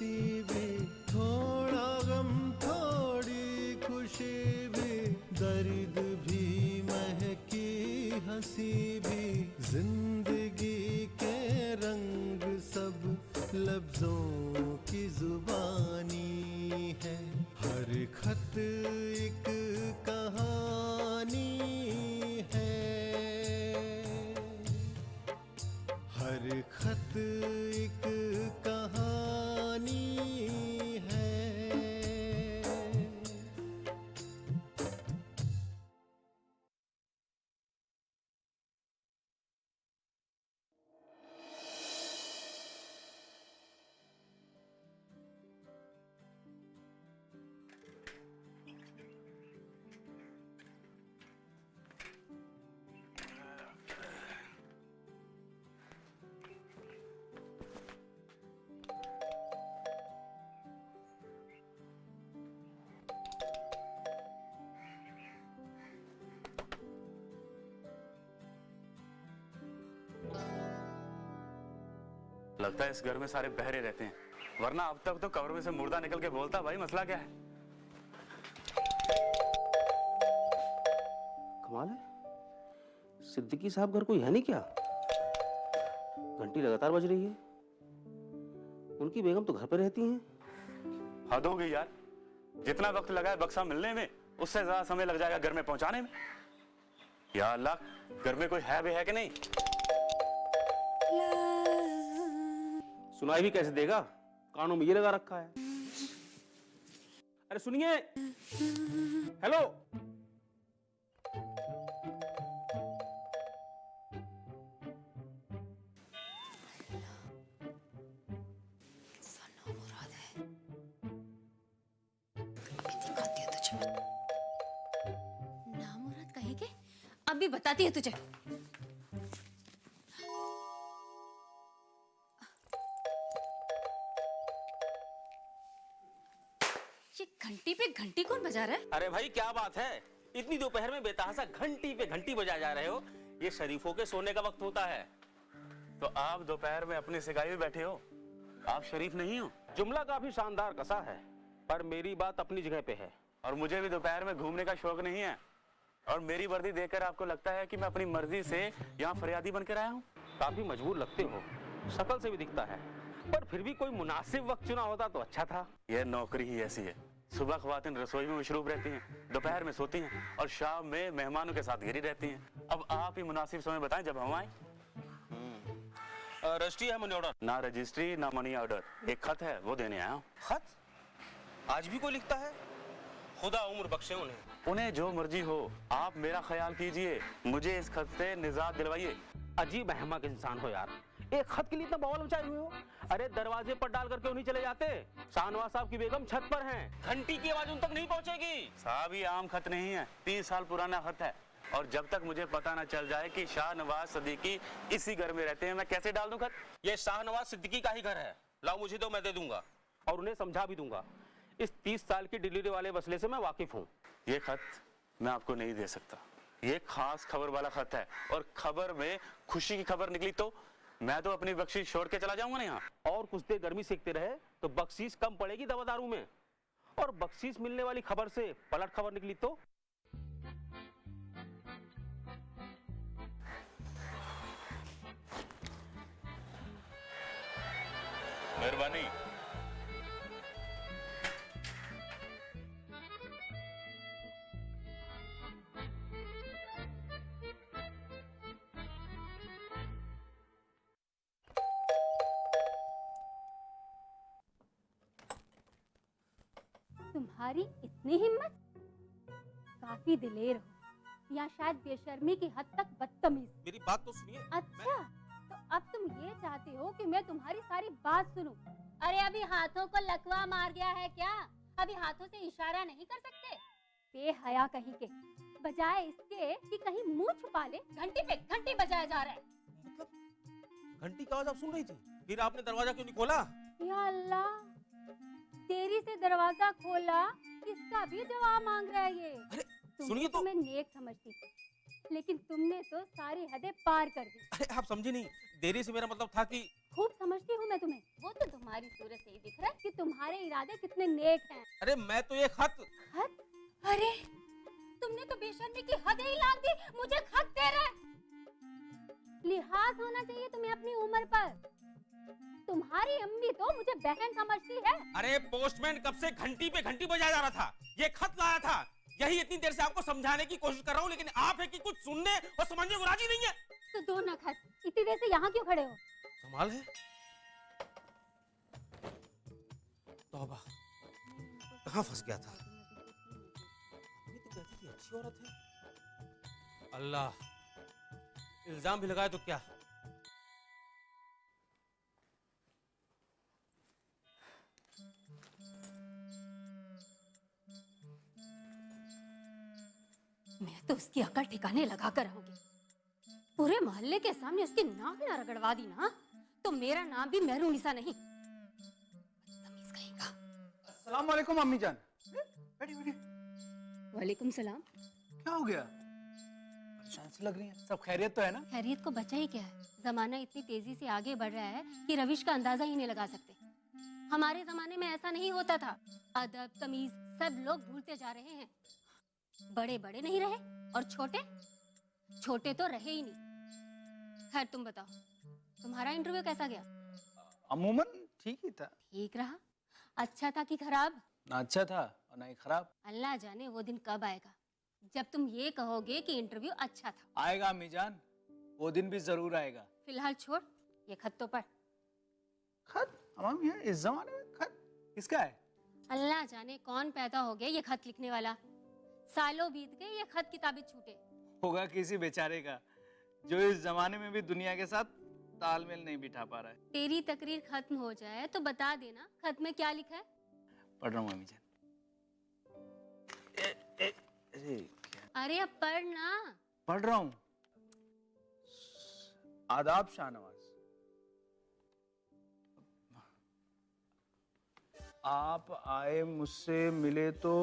हंसी भी, थोड़ा गम थोड़ी खुशी भी, दर्द भी महकी हंसी भी, जिंदगी के रंग सब लफ्जों की जुबानी है। हर खत एक कहानी है, हर खत एक कहानी है। लगता है इस घर में सारे बहरे रहते हैं, वरना अब तक तो कवर में से मुर्दा निकल के बोलता। भाई मसला क्या है? कमाल है, सिद्दीकी साहब घर कोई है नहीं क्या? घंटी लगातार बज रही है। उनकी बेगम तो घर पे रहती हैं। हद हो गई यार, जितना वक्त लगा है बक्सा मिलने में, उससे ज्यादा समय लग जाएगा घर में पहुंचाने में। या अल्लाह, घर में कोई है भी है कि नहीं? सुनाई भी कैसे देगा, कानों में ये लगा रखा है। अरे सुनिए, हेलो। मुराद है, अभी दिखाती है तुझे। नामुराद कहेंगे, अभी बताती है तुझे। ये घंटी पे घंटी कौन बजा रहा है? अरे भाई क्या बात है, इतनी दोपहर में बेतहासा घंटी पे घंटी बजा जा रहे हो? ये शरीफों के सोने का वक्त होता है। तो आप दोपहर में अपनी सिकाई में बैठे हो, आप शरीफ नहीं हो? जुमला काफी शानदार कसा है, पर मेरी बात अपनी जगह पे है। और मुझे भी दोपहर में घूमने का शौक नहीं है। और मेरी वर्दी देखकर आपको लगता है कि मैं अपनी मर्जी से यहाँ फरियादी बनकर आया हूँ? काफी मजबूर लगते हो, शक्ल से भी दिखता है, पर फिर भी कोई मुनासिब वक्त चुना होता तो अच्छा था। यह नौकरी ही ऐसी है, सुबह ख्वातीन रसोई में मशरूफ रहती हैं, दोपहर में सोती हैं और शाम में मेहमानों के साथ घिरी रहती हैं। अब आप ही मुनासिब समय बताएं जब हम आए। रजिस्ट्री है मनी ऑर्डर? ना रजिस्ट्री ना मनी ऑर्डर, एक खत है वो देने आया हूँ। खत? आज भी कोई लिखता है? खुदा उम्र बख्शे उन्हें। उन्हें जो मर्जी हो, आप मेरा ख्याल कीजिए, मुझे इस खत से निजात दिलवाइए। अजीब अहमक इंसान हो यार, एक खत के लिए इतना बवाल मचाए हुए हो। अरे दरवाजे पर डाल करके उन्हीं चले जाते। शाहनवाज साहब की बेगम छत पर हैं, घंटी की आवाज उन तक नहीं पहुंचेगी। साहब ये आम खत नहीं है, 30 साल पुराना खत है। और जब तक मुझे पता न चल जाए कि शाहनवाज सिद्दीकी इसी घर में रहते हैं, मैं कैसे डाल दूं खत? ये शाहनवाज सिद्दीकी का ही घर है। लाओ मुझे दो, मैं दे दूंगा और उन्हें समझा भी दूंगा। इस 30 साल की डिलीवरी वाले मसले से मैं वाकिफ हूँ। ये खत मैं आपको नहीं दे सकता, ये खास खबर वाला खत है। और खबर में खुशी की खबर निकली तो मैं तो अपनी बख्शीश छोड़ के चला जाऊंगा ना यहाँ। और कुछ देर गर्मी सेकते रहे तो बख्शीश कम पड़ेगी दवादारू में। और बख्शीश मिलने वाली खबर से पलट खबर निकली तो? मेहरबानी। तुम्हारी इतनी हिम्मत? काफी दिलेर हो, या शायद बेशर्मी की हद तक बदतमीज। मेरी बात तो सुनिए। अच्छा, तो अब तुम ये चाहते हो कि मैं तुम्हारी सारी बात सुनूं? अरे अभी हाथों को लकवा मार गया है क्या? अभी हाथों से इशारा नहीं कर सकते? बेहया कहीं के, बजाय इसके कि कहीं मुंह छुपा ले, घंटी पे घंटी बजाया जा रहा है। मतलब घंटी की आवाज आप सुन रही थी, फिर आपने दरवाजा क्यों नहीं खोला? या अल्लाह, देरी से दरवाजा खोला, इसका भी जवाब मांग रहा है ये। सुनिए तो। मैं नेक समझती थी, लेकिन तुमने तो सारी हदें पार कर दी। अरे आप समझे नहीं, देरी से मेरा मतलब था कि खूब समझती हूँ मैं तुम्हें। वो तो तुम्हारी सूरत से ही दिख रहा है कि तुम्हारे इरादे कितने नेक हैं। अरे मैं तो ये खत हद? अरे तुमने तो बेशर्मी की हद ही लांघ दी, मुझे खत दे रहा है। लिहाज होना चाहिए तुम्हें अपनी उम्र पर। तुम्हारी अम्मी तो मुझे बहन समझती है। अरे पोस्टमैन कब से घंटी पे घंटी बजाया जा रहा था, ये खत लाया था। यही इतनी देर से आपको समझाने की कोशिश कर रहा हूँ, लेकिन आप है कि कुछ सुनने और समझने को राजी नहीं है। तो दो ना खत, इतनी देर से यहाँ क्यों खड़े हो? कमाल है। तौबा, कहाँ फंस गया था? अम्मी तो कहती थी अच्छी औरत है। अल्लाह, इल्जाम भी लगाए तो क्या? मैं तो उसकी अकल ठिकाने लगा कर रहूंगी। पूरे मोहल्ले के सामने उसकी नाक ना रगड़वा दी ना, तो मेरा नाम भी मेहरूनिसा नहीं। बदतमीज कहेगा। अस्सलाम वालेकुम अम्मी जान। बैठी बैठी। वालेकुम सलाम। क्या हो गया? परेशान सी लग रही हैं। सब खैरियत तो है ना? खैरियत को बचा ही क्या है? जमाना इतनी तेजी से आगे बढ़ रहा है कि रविश का अंदाजा ही नहीं लगा सकते। हमारे जमाने में ऐसा नहीं होता था। अदब तमीज सब लोग भूलते जा रहे हैं। बड़े बड़े नहीं रहे और छोटे छोटे तो रहे ही नहीं। खैर तुम बताओ, तुम्हारा इंटरव्यू कैसा गया? अमूमन ठीक ही था। ठीक रहा? अच्छा था कि खराब? ना अच्छा था और ना ही खराब। अल्लाह जाने वो दिन कब आएगा जब तुम ये कहोगे कि इंटरव्यू अच्छा था। आएगा अम्मी जान, वो दिन भी जरूर आएगा। फिलहाल छोड़, ये खत तो पढ़। खत? अम्मी है इस जमाने में खत किसका है? अल्लाह जाने कौन पैदा हो गया ये खत लिखने वाला। सालों बीत गए, ये खत किताबें छूटे। होगा किसी बेचारे का जो इस जमाने में भी दुनिया के साथ तालमेल नहीं बिठा पा रहा है। तेरी तकरीर खत्म हो जाए तो बता देना खत में क्या लिखा है। पढ़ रहा हूँ अम्मी जान। अरे क्या? अरे अब पढ़ ना। पढ़ रहा हूँ। आदाब शाहनवाज, आप आए मुझसे मिले तो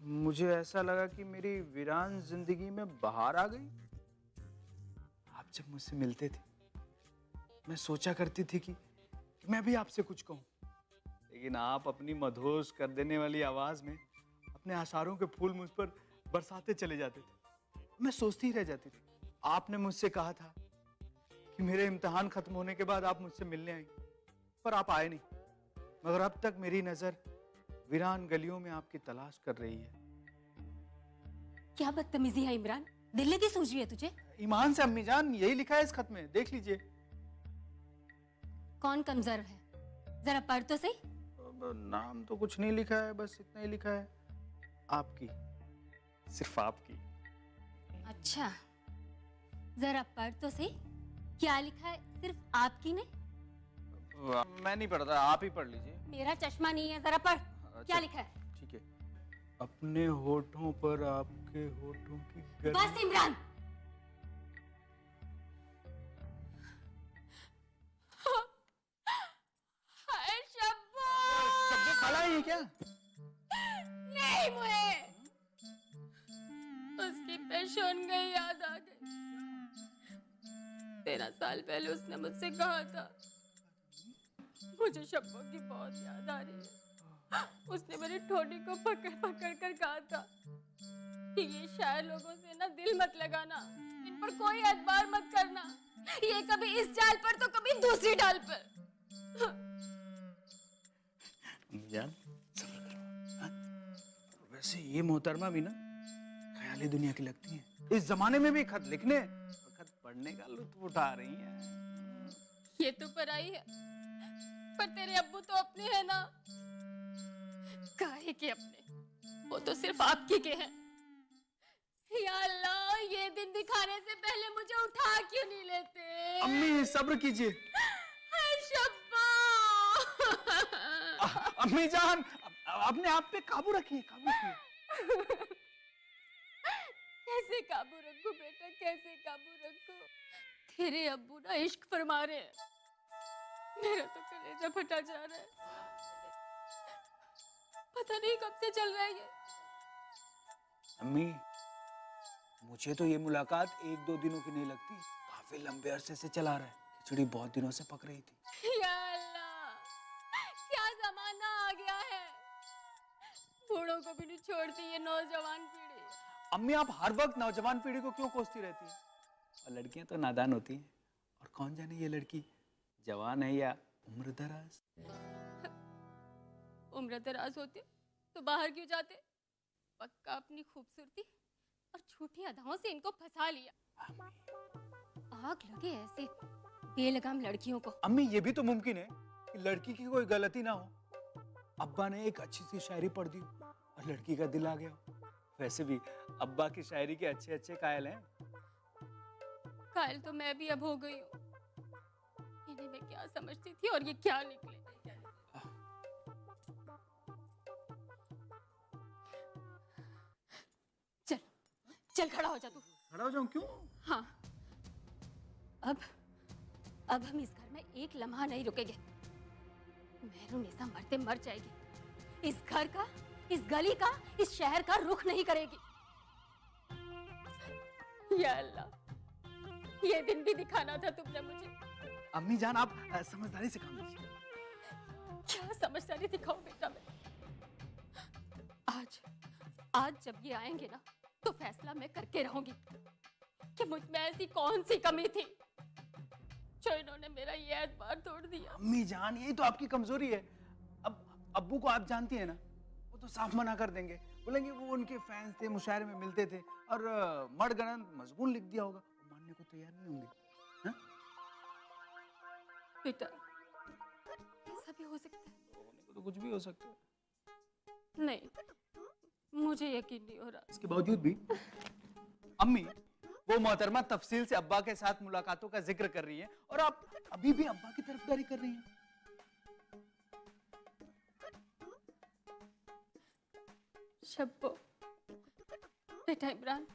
मुझे ऐसा लगा कि मेरी वीरान जिंदगी में बहार आ गई। आप जब मुझसे मिलते थे मैं सोचा करती थी कि मैं भी आपसे कुछ कहूं, लेकिन आप अपनी मधोश कर देने वाली आवाज में अपने आशारों के फूल मुझ पर बरसाते चले जाते थे। मैं सोचती ही रह जाती थी। आपने मुझसे कहा था कि मेरे इम्तिहान खत्म होने के बाद आप मुझसे मिलने आएंगे, पर आप आए नहीं। मगर अब तक मेरी नजर वीरान गलियों में आपकी तलाश कर रही है। क्या बदतमीजी है इमरान, दिल की सूझ रही है तुझे? ईमान से अम्मी जान, यही लिखा है इस खत में, देख लीजिए। कौन कमजोर है, जरा पढ़ तो सही। अब नाम तो कुछ नहीं लिखा है, बस इतना ही लिखा है, आपकी, सिर्फ आपकी। अच्छा जरा पढ़ तो सही, क्या लिखा है? सिर्फ आपकी ने? मैं नहीं पढ़ता, आप ही पढ़ लीजिए। मेरा चश्मा नहीं है, जरा पढ़। क्या लिखा है? ठीक है। अपने होठों पर आपके होठों की बस इमरान। हाय शब्बो। शब्बो खाला है ये क्या? नहीं मुझे उसकी पेशेनगोई याद आ गई। 13 साल पहले उसने मुझसे कहा था, मुझे शब्बो की बहुत याद आ रही है। उसने मेरी ठोड़ी को पकड़ पकड़ कर कहा था कि ये शायर लोगों से ना दिल मत लगाना, इन पर कोई एतबार मत करना, ये कभी इस डाल पर तो कभी दूसरी डाल पर। जान सब्र करो। हाँ? वैसे ये मोहतरमा भी ना ख्याली दुनिया की लगती है। इस जमाने में भी खत लिखने और खत पढ़ने का लुत्फ उठा रही हैं। ये तो पराई है, पर तेरे अब्बू तो अपने हैं ना। काहे के अपने, वो तो सिर्फ आपके के हैं। या अल्लाह, ये दिन दिखाने से पहले मुझे उठा क्यों नहीं लेते? अम्मी सब्र कीजिए। हाय शब्बा। अम्मी जान, अपने आप पे काबू रखिए, काबू रखिए। कैसे काबू रखूं बेटा, कैसे काबू रखूं? तेरे अब्बू ना इश्क फरमा रहे हैं, मेरा तो कलेजा फटा जा रहा है। पता नहीं कब से चल रहा है ये। अम्मी, मुझे तो ये मुलाकात 1-2 दिनों की नहीं लगती, काफी लंबे अरसे से चला रहा है। खिचड़ी बहुत दिनों से पक रही थी। या अल्लाह, क्या जमाना आ गया है। बूढ़ों को भी नहीं छोड़ती ये नौजवान पीढ़ी। अम्मी आप हर वक्त नौजवान पीढ़ी को क्यों कोसती रहती हैं? और लड़कियां तो नादान होती हैं, और कौन जाने ये लड़की जवान है या उम्र दराज। उम्र दराज होते तो बाहर क्यों जाते? पक्का अपनी खूबसूरती और झूठी अदाओं से इनको फंसा लिया। आग लगे ऐसे बेलगाम लड़कियों को। अम्मी ये भी तो मुमकिन है कि लड़की की कोई गलती ना हो। अब्बा ने एक अच्छी सी शायरी पढ़ दी और लड़की का दिल आ गया। वैसे भी अब्बा की शायरी के अच्छे अच्छे कायल हैं। कायल तो मैं भी अब हो गई हूँ। इन्हें मैं क्या समझती थी और ये क्या निकले। चल चल खड़ा हो जा तू। खड़ा हो जाऊं? क्यों? हाँ, अब हम इस घर में एक लम्हा नहीं रुकेंगे। मेहरुनिसा मरते मर जाएगी। इस घर का, इस गली का, इस शहर का रुख नहीं करेगी। या अल्लाह, ये दिन भी दिखाना था तुमने मुझे। अम्मी जान आप समझदारी से काम लीजिए। क्या समझदारी दिखाऊं बेटा मैं? आज जब ये आएंगे ना तो फैसला मैं करके रहूंगी कि मुझ में ऐसी कौन सी कमी थी जो इन्होंने मेरा ये एतबार तोड़ दिया। अम्मी जान यही तो आपकी कमजोरी है। अब अब्बू को आप जानती हैं ना, वो तो साफ मना कर देंगे, बोलेंगे वो उनके फैंस थे, मुशायरे में मिलते थे और मर्दगणन मजबून लिख दिया होगा। वो मानने को तैयार नहीं होंगे। हाँ? बेटा ऐसा भी हो सकता है? होने को तो कुछ भी हो सकता है। नहीं, मुझे यकीन नहीं हो रहा। इसके बावजूद भी अम्मी वो मोहतरमा तफसील से अब्बा के साथ मुलाकातों का जिक्र कर रही है और आप अभी भी अब्बा की तरफदारी कर रही हैं। शब्बो, बेटा इमरान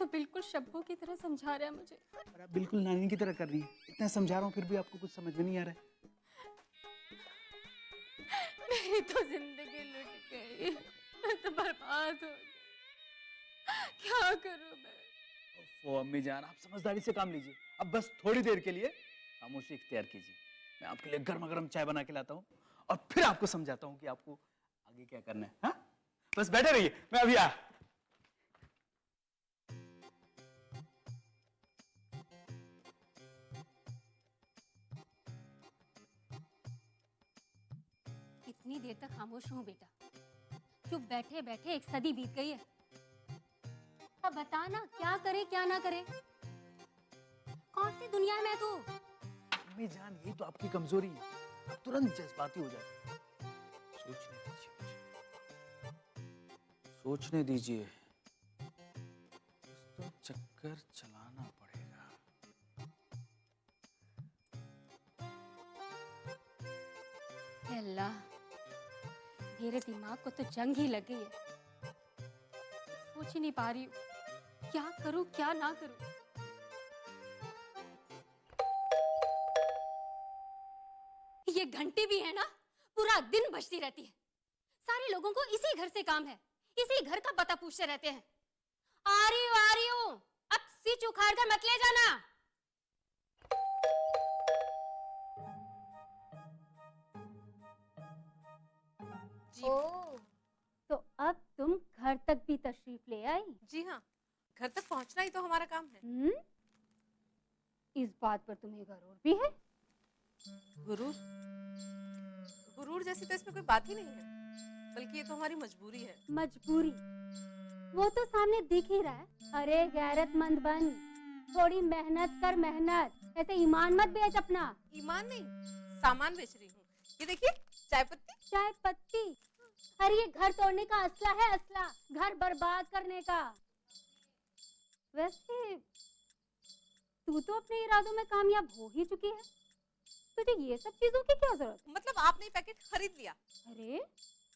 तो बिल्कुल शब्बो की तरह समझा रहा है मुझे। और आप बिल्कुल नानी की तरह कर रही हैं। इतना समझा रहा हूँ फिर भी आपको कुछ समझ में नहीं आ रहा है। मेरी तो जिंदगी लुट गई, मैं तो बर्बाद हो गई। क्या करूं मैं? ओफो अम्मी जान, आप समझदारी से काम लीजिए। अब बस थोड़ी देर के लिए खामोशी इख्तियार कीजिए। मैं आपके लिए गर्मा गर्म चाय बना के लाता हूँ और फिर आपको समझाता हूँ कि आपको आगे क्या करना है। हाँ? बस बैठे रहिए, मैं अभी आ। इतनी देर तक खामोश हूँ बेटा, चुप बैठे बैठे एक सदी बीत गई है। अब बता ना क्या करे क्या ना करे। कौन सी दुनिया में तू? अम्मी जान यही तो आपकी कमजोरी है, आप तुरंत जज्बाती हो जाते हैं। सोचने दीजिए मुझे, सोचने दीजिए। कुछ तो चक्कर चलाना पड़ेगा। हे अल्लाह, मेरे दिमाग को तो जंग ही लग गई है। सोच ही नहीं पा रही हूँ क्या करूँ क्या ना करूँ। ये घंटी भी है ना, पूरा दिन बजती रहती है। सारे लोगों को इसी घर से काम है, इसी घर का पता पूछते रहते हैं। आ रही हूँ, अब सिच उखाड़ कर मत ले जाना। ओह, तो अब तुम घर तक भी तशरीफ ले आई? जी हाँ, घर तक पहुंचना ही तो हमारा काम है। इस बात पर तुम्हें गरूर भी है? गुरूर? गुरूर जैसी तो इसमें कोई बात ही नहीं है, बल्कि ये तो हमारी मजबूरी है। मजबूरी? वो तो सामने दिख ही रहा है। अरे गैरतमंद बन, थोड़ी मेहनत कर मेहनत, ऐसे ईमान मत बेच अपना। ईमान नहीं, सामान बेच रही हूँ। ये देखिए, चाय पत्ती। चाय पत्ती? अरे ये घर तोड़ने का असला है, असला, घर बर्बाद करने का। वैसे तू तो अपने इरादों में कामयाब हो ही चुकी है, तुझे ये सब चीजों की क्या जरूरत? मतलब आपने पैकेट खरीद लिया? अरे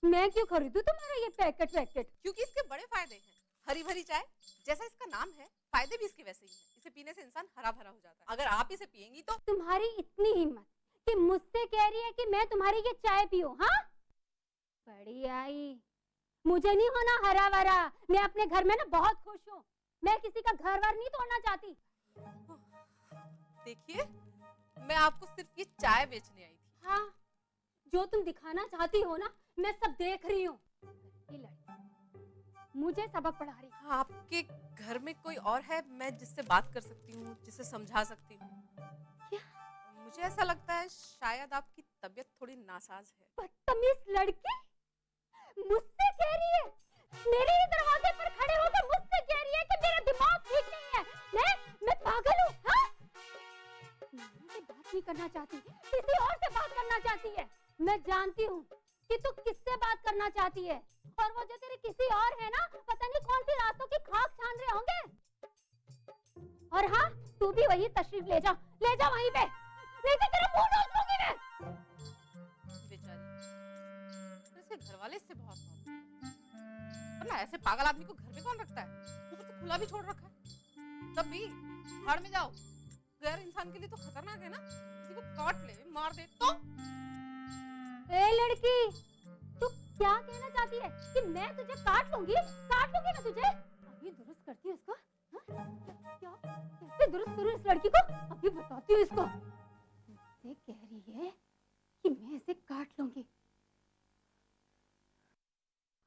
मैं क्यों खरीदूं तुम्हारा ये पैकेट वैकेट? क्योंकि इसके बड़े फायदे हैं। हरी भरी चाय, जैसा इसका नाम है, फायदे भी इसके वैसे ही हैं। इसे पीने से इंसान हरा भरा हो जाता है। अगर आप इसे पिएंगी तो। तुम्हारी इतनी हिम्मत कि मुझसे कह रही है कि मैं तुम्हारी ये चाय पीऊं? हाँ, बड़ी आई। मुझे नहीं होना हरा भरा, मैं अपने घर में ना बहुत खुश हूँ। मैं किसी का घर वर नहीं तोड़ना चाहती। देखिए, मैं आपको सिर्फ ये चाय बेचने आई थी। हाँ, जो तुम दिखाना चाहती हो ना, मैं सब देख रही हूँ। ये लड़की मुझे सबक पढ़ा रही है। हाँ, आपके घर में कोई और है मैं जिससे बात कर सकती हूँ, जिसे समझा सकती हूँ? क्या? मुझे ऐसा लगता है शायद आपकी तबीयत थोड़ी नासाज है। बदतमीज लड़की मुझसे कह रही है, मेरे ही दरवाजे पर खड़े होकर मुझसे कह रही है कि मेरा दिमाग ठीक नहीं है। मैं पागल हूँ? हाँ? मुझसे बात नहीं करना चाहती, किसी और से बात करना चाहती है। मैं जानती हूँ कि तू किससे बात करना चाहती है, और वो जो तेरे किसी और है ना, पता नहीं कौन सी रास्तों की खाक छान रहे होंगे। और हाँ, तू भी वही तशरीफ ले जा वहीं पे, नहीं तो तेरा मुंह नोच लूंगी मैं। बेचारी, इसके घर वाले इससे बहुत मोहब्बत करते हैं। वरना ऐसे पागल आदमी को घर में कौन रखता है? ऊपर से खुला भी छोड़ रखा है। तब भी भाड़ में जाओ, गैर इंसान के लिए तो खतरनाक है ना। किसी को काट ले, मार दे तो। ए लड़की, तू क्या कहना चाहती है कि मैं तुझे काट लूंगी मैं तुझे? अभी दुरुस्त करती हूँ इसको। हाँ? क्या कैसे दुरुस्त करूँ इस लड़की को? अभी बताती हूँ इसको। मुझसे कह रही है कि मैं इसे काट लूंगी।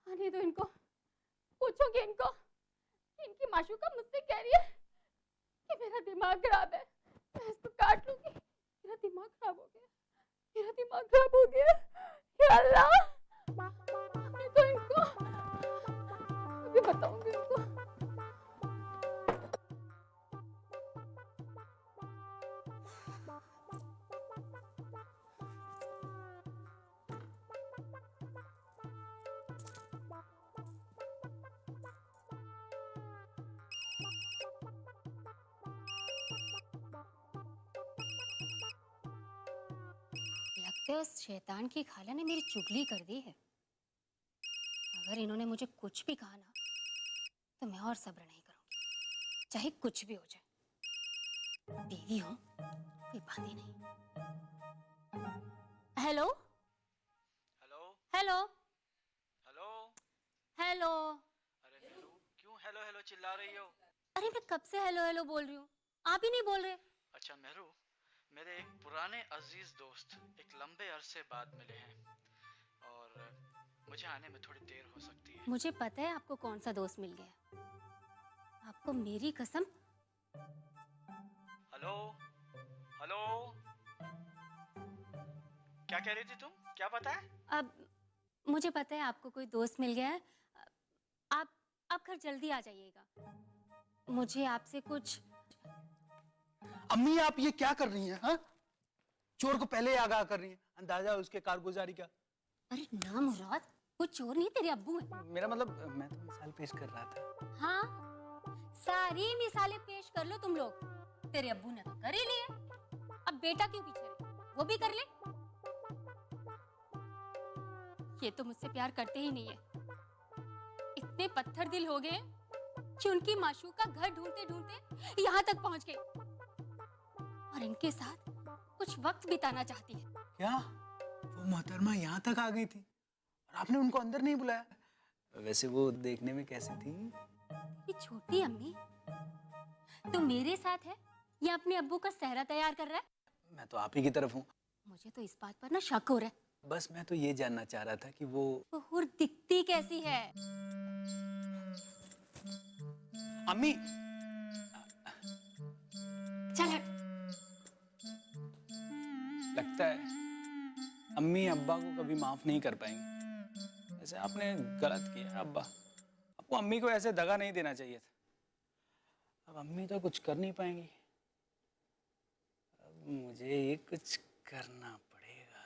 आने दो इनको, पूछूंगी इनको। इनकी माशूका मुझसे कह रही है कि मेरा दिमाग खराब है, मैं इसको काट लूंगी। मेरा दिमाग खराब हो गया। या अल्लाह, आने दो इनको, अभी बताऊंगी इनको। लगता है उस शैतान की खाला ने मेरी चुगली कर दी है। अगर इन्होंने मुझे कुछ भी कहा ना, तो मैं और सब्र नहीं करूंगी, चाहे कुछ भी हो जाए। बीवी हूं, कोई बातें नहीं। Hello hello hello hello. Hello. अरे मेरू, क्यों हेलो हेलो चिल्ला रही हो? अरे मैं कब से हेलो हेलो बोल रही हूँ, आप ही नहीं बोल रहे। अच्छा मेरू, मेरे एक पुराने अजीज दोस्त एक लंबे अरसे बाद मिले हैं और मुझे आने में थोड़ी देर हो सकती है। मुझे पता है आपको कौन सा दोस्त मिल गया। आपको मेरी कसम। हेलो हेलो, क्या कह रही थी तुम? क्या पता है? अब मुझे पता है आपको कोई दोस्त मिल गया है। आप घर जल्दी आ जाइएगा। मुझे आपसे कुछ। अम्मी आप ये क्या कर रही हैं? हाँ, चोर को पहले आगाह कर रही हैं, अंदाजा उसके कारगुजारी का। अरे ना मुराद, वो चोर नहीं, तेरे अब्बू हैं। मेरा मतलब मैं तो मिसाल पेश कर रहा था। हाँ, सारी मिसालें पेश कर लो तुम लोग। तेरे अब्बू ने तो कर ही लिए, अब बेटा क्यों पीछे रहे, वो भी कर ले। ये तो मुझसे प्यार करते ही नहीं है। इतने पत्थर दिल हो गए कि उनकी माशूका घर ढूंढते ढूंढते यहाँ तक पहुंच गई, और इनके साथ कुछ वक्त बिताना चाहती है। क्या वो मोहतरमा यहाँ तक आ गई थी और आपने उनको अंदर नहीं बुलाया? वैसे वो देखने में कैसी थी? ये छोटी अम्मी तो मेरे साथ है या अपने अब्बू का सेहरा तैयार कर रहा है? मैं तो आप ही की तरफ हूँ। मुझे तो इस बात पर ना शक हो रहा है। बस मैं तो ये जानना चाह रहा था कि वो हुर दिखती कैसी है। अम्मी चल हट। लगता है अम्मी अब्बा को कभी माफ नहीं कर पाएंगी। ऐसे आपने गलत किया अब्बा, आपको अम्मी को ऐसे दगा नहीं देना चाहिए था। अब अम्मी तो कुछ कर नहीं पाएंगी, अब मुझे ये कुछ करना पड़ेगा।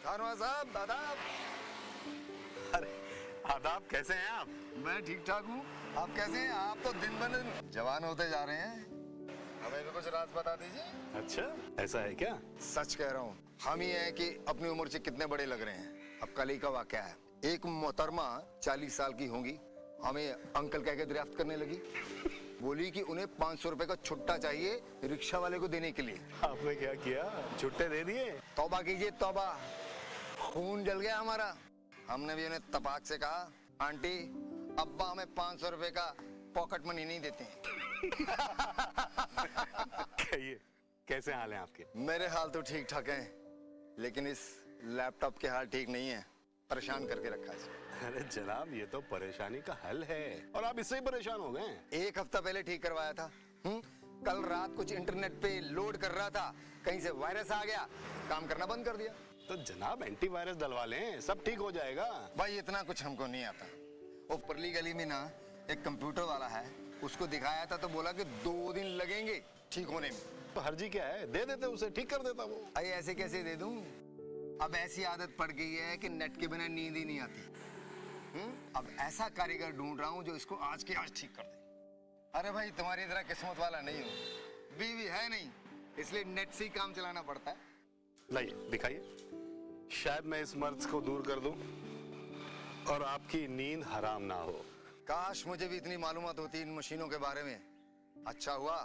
खानवा साहब, आदाब। अरे आदाब, कैसे हैं आप? मैं ठीक ठाक हूँ, आप कैसे हैं? आप तो दिन ब दिन जवान होते जा रहे हैं। हमें भी कुछ राज बता दीजिए। अच्छा, ऐसा है क्या? सच कह रहा हूँ, हम ही हैं कि अपनी उम्र से कितने बड़े लग रहे हैं। अब कल ही का वाकया है, एक मोहतरमा 40 साल की होंगी, हमें अंकल कह के दरियाफ्त करने लगी। बोली कि उन्हें 500 रुपए का छुट्टा चाहिए रिक्शा वाले को देने के लिए। आपने क्या किया? छुट्टे दे दिए? तौबा कीजिए तौबा, खून जल गया हमारा। हमने भी उन्हें तपाक से कहा, आंटी अब्बा हमें 500 रुपए का पॉकेट मनी नहीं देते हैं। कहिए, कैसे हाल है आपके? मेरे हाल तो ठीक ठाक हैं, लेकिन इस लैपटॉप के हाल ठीक नहीं है। परेशान करके रखा है। अरे जनाब, ये तो परेशानी का हल है और आप इससे ही परेशान हो गए। एक हफ्ता पहले ठीक करवाया था। कल रात कुछ इंटरनेट पे लोड कर रहा था, कहीं से वायरस आ गया, काम करना बंद कर दिया। तो जनाब एंटीवायरस डलवा लें, सब ठीक हो जाएगा। भाई इतना कुछ हमको नहीं आता। वो परली गली में ना एक कंप्यूटर वाला है, उसको दिखाया था तो बोला कि 2 दिन लगेंगे ठीक होने में। तो हर्जी क्या है, दे देते उसे, ठीक कर देता वो। अरे ऐसे कैसे दे दूं? अब ऐसी आदत पड़ गई है कि नेट के बिना नींद ही नहीं आती। अब ऐसा कारीगर ढूंढ रहा हूं जो इसको आज के आज ठीक कर दे। अरे भाई तुम्हारी तरह किस्मत वाला नहीं हूं, बीवी है नहीं, इसलिए नेट से ही काम चलाना पड़ता है। लाइए, दिखाइए, शायद मैं इस मर्ज को दूर कर दूं और आपकी नींद हराम ना हो। काश मुझे भी इतनी मालूमात होती इन मशीनों के बारे में। अच्छा हुआ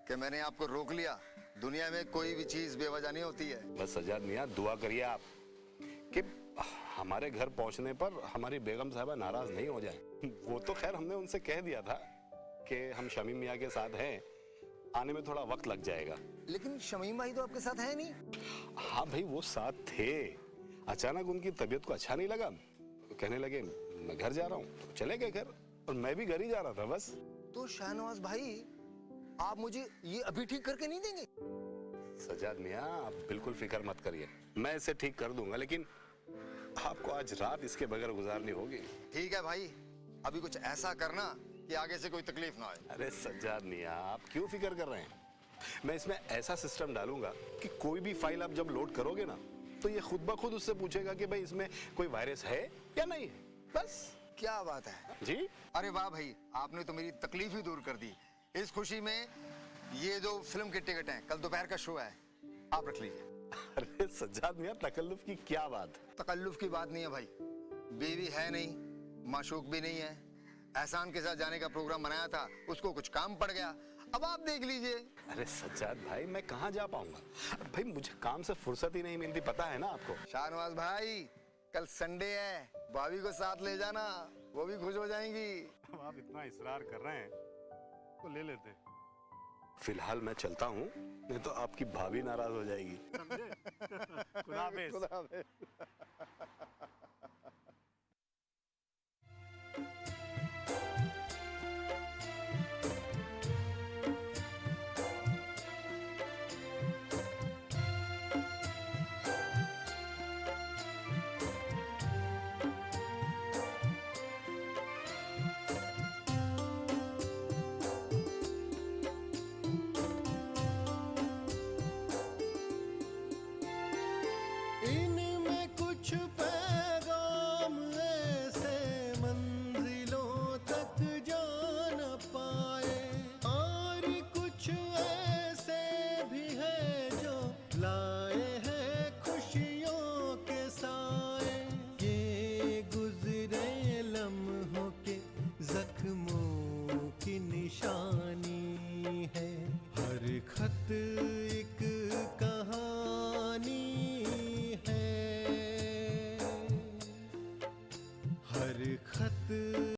कि मैंने आपको रोक लिया। दुनिया में कोई भी चीज बेवजह नहीं होती है। बस सजाद मियां, दुआ करिए आप कि हमारे घर पहुंचने पर हमारी बेगम साहबा नाराज नहीं हो जाए। वो तो खैर हमने उनसे कह दिया था कि हम शमीम मियां के साथ हैं, आने में थोड़ा वक्त लग जाएगा। लेकिन शमीम भाई तो आपके साथ है नहीं। हाँ भाई, वो साथ थे। अचानक उनकी तबीयत को अच्छा नहीं लगा, कहने लगे मैं घर जा रहा हूँ, तो चले गए घर और मैं भी घर ही जा रहा था बस। तो शाहनवाज भाई, आप मुझे ये अभी ठीक करके नहीं देंगे? सजाद मियां, आप बिल्कुल फिक्र मत करिए, मैं इसे ठीक कर दूंगा, लेकिन आपको आज रात इसके बगैर गुजारनी होगी। ठीक है भाई, अभी कुछ ऐसा करना कि आगे से कोई तकलीफ ना आए। अरे सज्जाद मियां, आप क्यों फिक्र कर रहे हैं? मैं इसमें ऐसा सिस्टम डालूंगा कि कोई भी फाइल आप जब लोड करोगे ना, तो ये खुद ब खुद उससे पूछेगा कि भाई इसमें कोई वायरस है या नहीं है। बस। क्या बात है जी। अरे वाह भाई, आपने तो मेरी तकलीफ ही दूर कर दी। इस खुशी में ये जो फिल्म के टिकट हैं, कल दोपहर का शो है, आप रख लीजिए। अरे सज्जाद मियां, तकल्लुफ की क्या बात? तकल्लुफ की बात नहीं है भाई, बीवी है नहीं, माशूक भी नहीं है। एहसान के साथ जाने का प्रोग्राम बनाया था, उसको कुछ काम पड़ गया, अब आप देख लीजिए। अरे सज्जाद भाई, मैं कहाँ जा पाऊंगा भाई, मुझे काम से फुर्सत ही नहीं मिलती, पता है ना आपको। शाहनवाज भाई, कल संडे है, भाभी को साथ ले जाना, वो भी खुश हो जाएंगी। अब आप इतना इसरार कर रहे हैं तो ले लेते हैं। फिलहाल मैं चलता हूँ, नहीं तो आपकी भाभी नाराज हो जाएगी। खुदा हाफिज। खुदा हाफिज। इनमें कुछ पैगाम ऐसे मंजिलों तक जा न पाए, और कुछ ऐसे भी है जो लाए हैं खुशियों के साए। ये गुजरे लम्हों के जख्मों की निशानी है, हर खत